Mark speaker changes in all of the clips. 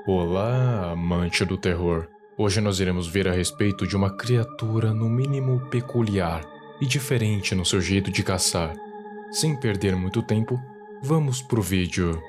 Speaker 1: Olá, amante do terror. Hoje nós iremos ver a respeito de uma criatura no mínimo peculiar e diferente no seu jeito de caçar. Sem perder muito tempo, vamos pro vídeo.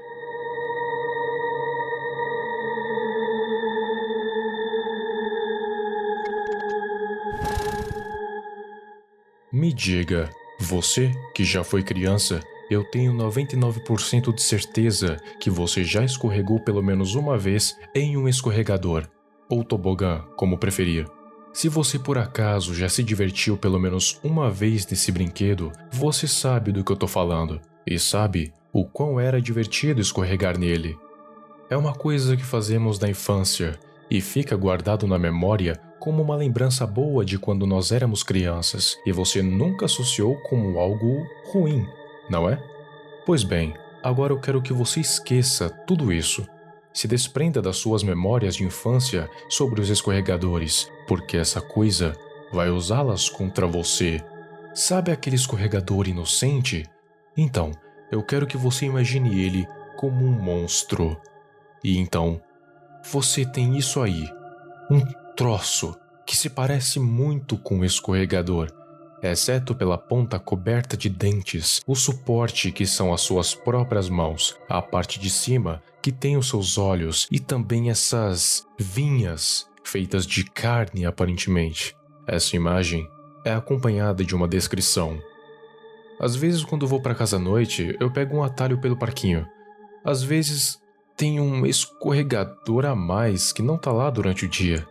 Speaker 1: Me diga, você que já foi criança, eu tenho 99% de certeza que você já escorregou pelo menos uma vez em um escorregador, ou tobogã, como preferir. Se você por acaso já se divertiu pelo menos uma vez nesse brinquedo, você sabe do que eu tô falando, e sabe o quão era divertido escorregar nele. É uma coisa que fazemos na infância e fica guardado na memória como uma lembrança boa de quando nós éramos crianças e você nunca associou como algo ruim, não é? Pois bem, agora eu quero que você esqueça tudo isso. Se desprenda das suas memórias de infância sobre os escorregadores, porque essa coisa vai usá-las contra você. Sabe aquele escorregador inocente? Então, eu quero que você imagine ele como um monstro. E então, você tem isso aí, um troço que se parece muito com um escorregador, exceto pela ponta coberta de dentes, o suporte que são as suas próprias mãos, a parte de cima que tem os seus olhos e também essas vinhas feitas de carne aparentemente. Essa imagem é acompanhada de uma descrição. Às vezes quando vou para casa à noite, eu pego um atalho pelo parquinho. Às vezes tem um escorregador a mais que não tá lá durante o dia.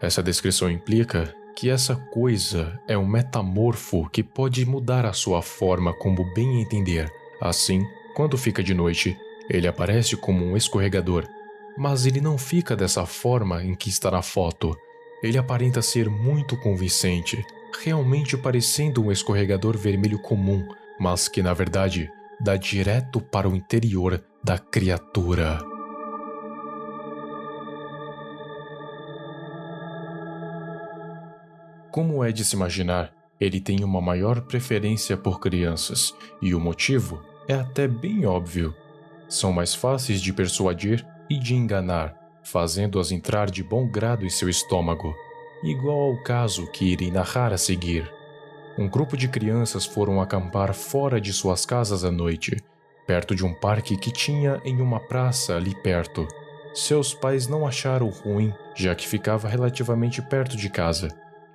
Speaker 1: Essa descrição implica que essa coisa é um metamorfo que pode mudar a sua forma como bem entender. Assim, quando fica de noite, ele aparece como um escorregador, mas ele não fica dessa forma em que está na foto. Ele aparenta ser muito convincente, realmente parecendo um escorregador vermelho comum, mas que na verdade dá direto para o interior da criatura. Como é de se imaginar, ele tem uma maior preferência por crianças, e o motivo é até bem óbvio. São mais fáceis de persuadir e de enganar, fazendo-as entrar de bom grado em seu estômago, igual ao caso que irei narrar a seguir. Um grupo de crianças foram acampar fora de suas casas à noite, perto de um parque que tinha em uma praça ali perto. Seus pais não acharam ruim, já que ficava relativamente perto de casa,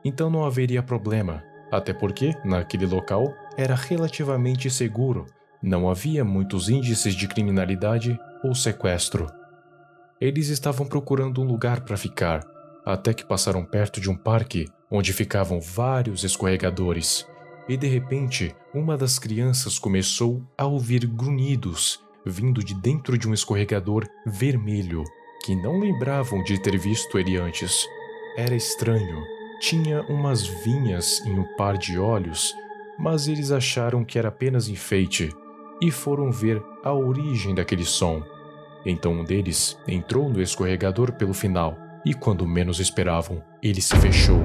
Speaker 1: então não haveria problema, até porque, naquele local, era relativamente seguro, não havia muitos índices de criminalidade ou sequestro. Eles estavam procurando um lugar para ficar, até que passaram perto de um parque onde ficavam vários escorregadores. E de repente, uma das crianças começou a ouvir grunhidos vindo de dentro de um escorregador vermelho, que não lembravam de ter visto ele antes. Era estranho. Tinha umas vinhas em um par de olhos, mas eles acharam que era apenas enfeite e foram ver a origem daquele som. Então um deles entrou no escorregador pelo final, e quando menos esperavam, ele se fechou.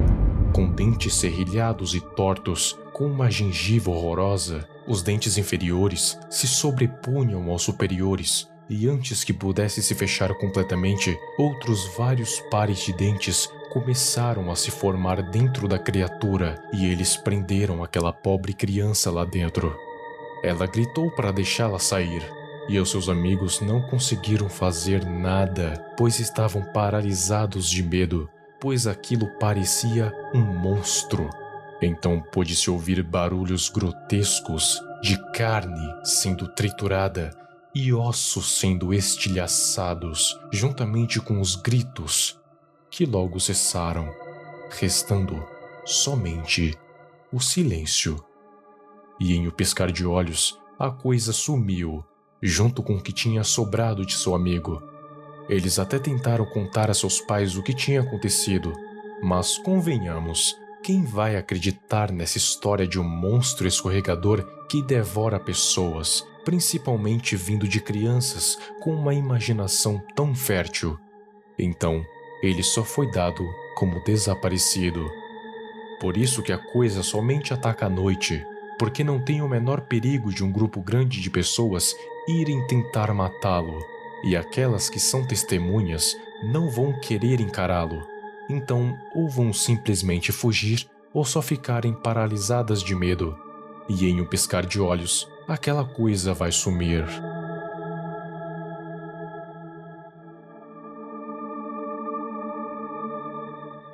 Speaker 1: Com dentes serrilhados e tortos, com uma gengiva horrorosa, os dentes inferiores se sobrepunham aos superiores, e antes que pudesse se fechar completamente, outros vários pares de dentes começaram a se formar dentro da criatura, e eles prenderam aquela pobre criança lá dentro. Ela gritou para deixá-la sair, e os seus amigos não conseguiram fazer nada, pois estavam paralisados de medo, pois aquilo parecia um monstro. Então pôde-se ouvir barulhos grotescos de carne sendo triturada e ossos sendo estilhaçados, juntamente com os gritos, que logo cessaram, restando somente o silêncio. E em um piscar de olhos, a coisa sumiu, junto com o que tinha sobrado de seu amigo. Eles até tentaram contar a seus pais o que tinha acontecido, mas convenhamos, quem vai acreditar nessa história de um monstro escorregador que devora pessoas, principalmente vindo de crianças com uma imaginação tão fértil? Então, ele só foi dado como desaparecido. Por isso que a coisa somente ataca à noite, porque não tem o menor perigo de um grupo grande de pessoas irem tentar matá-lo. e aquelas que são testemunhas não vão querer encará-lo. Então, ou vão simplesmente fugir ou só ficarem paralisadas de medo. E em um piscar de olhos, aquela coisa vai sumir.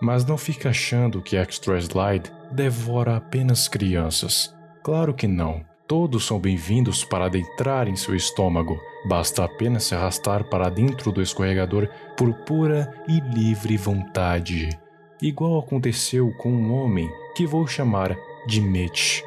Speaker 1: Mas não fique achando que Extra Slide devora apenas crianças. Claro que não. Todos são bem-vindos para adentrar em seu estômago. Basta apenas se arrastar para dentro do escorregador por pura e livre vontade. Igual aconteceu com um homem que vou chamar de Mitch.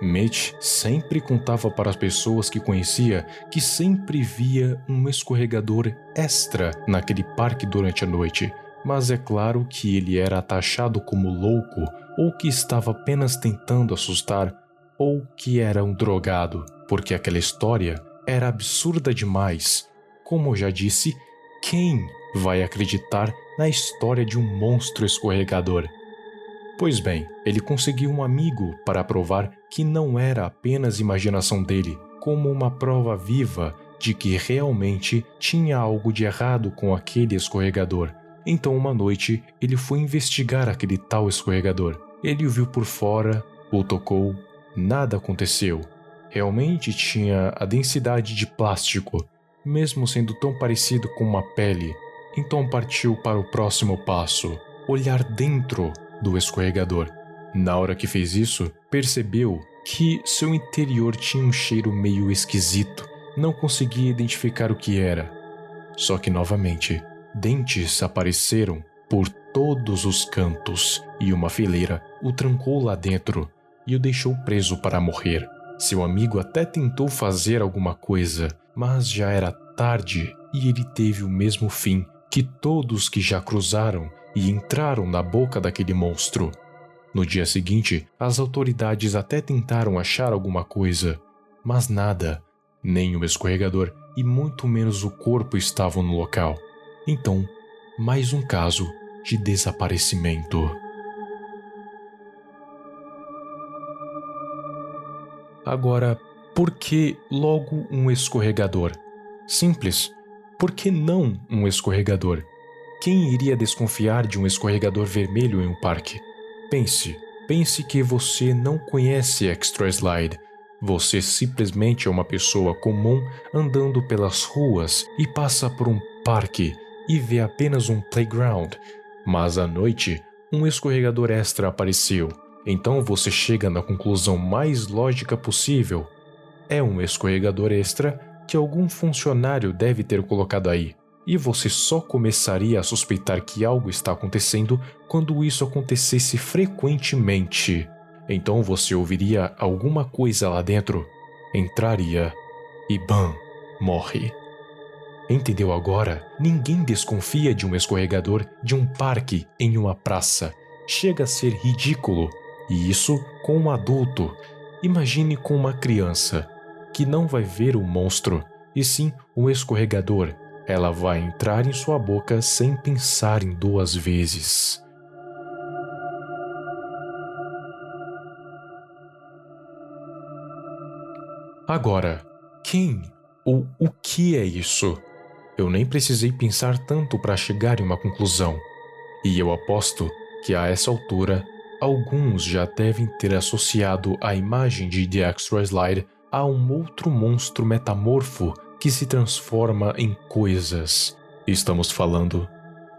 Speaker 1: Mitch sempre contava para as pessoas que conhecia que sempre via um escorregador extra naquele parque durante a noite. Mas é claro que ele era taxado como louco, ou que estava apenas tentando assustar, ou que era um drogado, porque aquela história era absurda demais. Como eu já disse, quem vai acreditar na história de um monstro escorregador? Pois bem, ele conseguiu um amigo para provar que não era apenas imaginação dele, como uma prova viva de que realmente tinha algo de errado com aquele escorregador. Então, uma noite, ele foi investigar aquele tal escorregador. Ele o viu por fora, o tocou, nada aconteceu. Realmente tinha a densidade de plástico, mesmo sendo tão parecido com uma pele. Então partiu para o próximo passo, olhar dentro do escorregador. Na hora que fez isso, percebeu que seu interior tinha um cheiro meio esquisito. Não conseguia identificar o que era. Só que novamente, dentes apareceram por todos os cantos e uma fileira o trancou lá dentro e o deixou preso para morrer. Seu amigo até tentou fazer alguma coisa, mas já era tarde e ele teve o mesmo fim que todos que já cruzaram e entraram na boca daquele monstro. No dia seguinte, as autoridades até tentaram achar alguma coisa, mas nada. Nem o escorregador e muito menos o corpo estavam no local. Então, mais um caso de desaparecimento. Agora, por que logo um escorregador? Simples. Por que não um escorregador? Quem iria desconfiar de um escorregador vermelho em um parque? Pense que você não conhece Extra Slide. Você simplesmente é uma pessoa comum andando pelas ruas e passa por um parque e vê apenas um playground. Mas à noite, um escorregador extra apareceu. Então você chega na conclusão mais lógica possível. É um escorregador extra que algum funcionário deve ter colocado aí. E você só começaria a suspeitar que algo está acontecendo quando isso acontecesse frequentemente. Então você ouviria alguma coisa lá dentro, entraria e bam, morre. Entendeu agora? Ninguém desconfia de um escorregador de um parque em uma praça. Chega a ser ridículo. E isso com um adulto. Imagine com uma criança, que não vai ver o monstro, e sim um escorregador. Ela vai entrar em sua boca sem pensar em duas vezes. Agora, quem ou o que é isso? Eu nem precisei pensar tanto para chegar em uma conclusão. E eu aposto que a essa altura, alguns já devem ter associado a imagem de The Extra Slide a um outro monstro metamorfo que se transforma em coisas. Estamos falando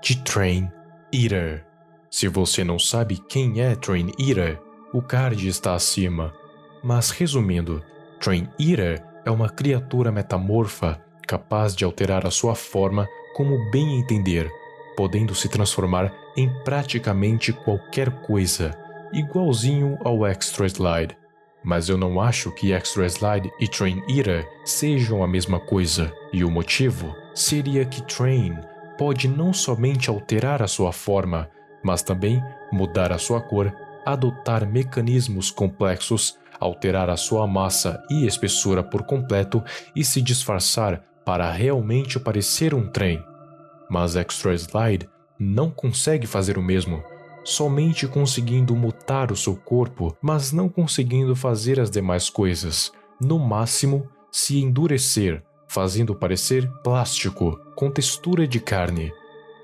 Speaker 1: de Train Eater. Se você não sabe quem é Train Eater, o card está acima. Mas resumindo, Train Eater é uma criatura metamorfa capaz de alterar a sua forma como bem entender, podendo se transformar em praticamente qualquer coisa, igualzinho ao Extra Slide. Mas eu não acho que Extra Slide e Train Eater sejam a mesma coisa, e o motivo seria que Train pode não somente alterar a sua forma, mas também mudar a sua cor, adotar mecanismos complexos, alterar a sua massa e espessura por completo e se disfarçar para realmente parecer um trem. Mas Extra Slide não consegue fazer o mesmo, somente conseguindo mutar o seu corpo, mas não conseguindo fazer as demais coisas. No máximo, se endurecer, fazendo parecer plástico com textura de carne.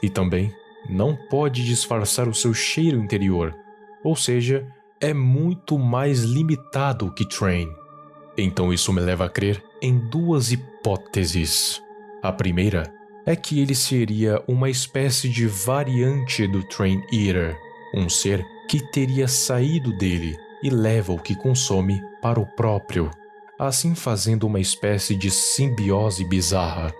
Speaker 1: E também não pode disfarçar o seu cheiro interior, ou seja, é muito mais limitado que Train. Então isso me leva a crer em duas hipóteses. A primeira é que ele seria uma espécie de variante do Train Eater, um ser que teria saído dele e leva o que consome para o próprio, assim fazendo uma espécie de simbiose bizarra.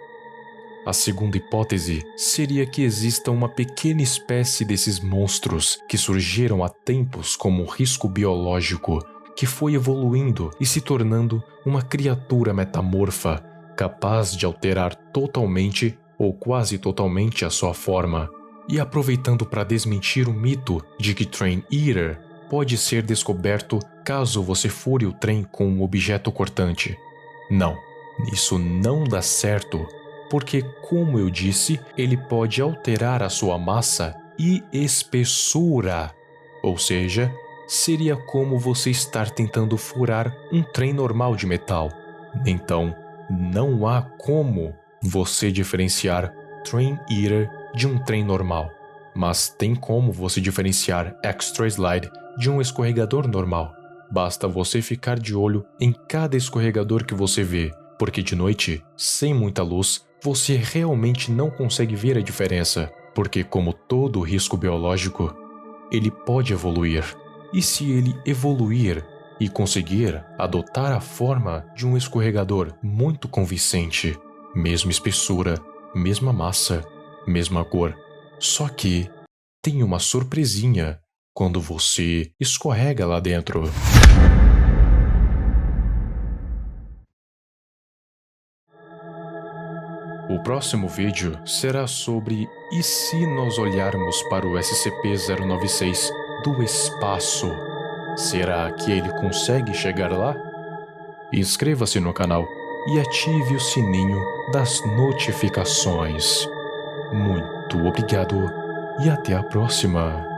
Speaker 1: A segunda hipótese seria que exista uma pequena espécie desses monstros que surgiram há tempos como um risco biológico, que foi evoluindo e se tornando uma criatura metamorfa, capaz de alterar totalmente ou quase totalmente a sua forma, e aproveitando para desmentir o mito de que Train Eater pode ser descoberto caso você fure o trem com um objeto cortante. Não, isso não dá certo, porque, como eu disse, ele pode alterar a sua massa e espessura, ou seja, seria como você estar tentando furar um trem normal de metal. Então, não há como você diferenciar Train Eater de um trem normal, mas tem como você diferenciar Extra Slide de um escorregador normal. Basta você ficar de olho em cada escorregador que você vê, porque de noite, sem muita luz, você realmente não consegue ver a diferença, porque como todo risco biológico, ele pode evoluir. E se ele evoluir e conseguir adotar a forma de um escorregador muito convincente, mesma espessura, mesma massa, mesma cor, só que tem uma surpresinha quando você escorrega lá dentro. O próximo vídeo será sobre e se nós olharmos para o SCP-096 do espaço? Será que ele consegue chegar lá? Inscreva-se no canal e ative o sininho das notificações. Muito obrigado e até a próxima!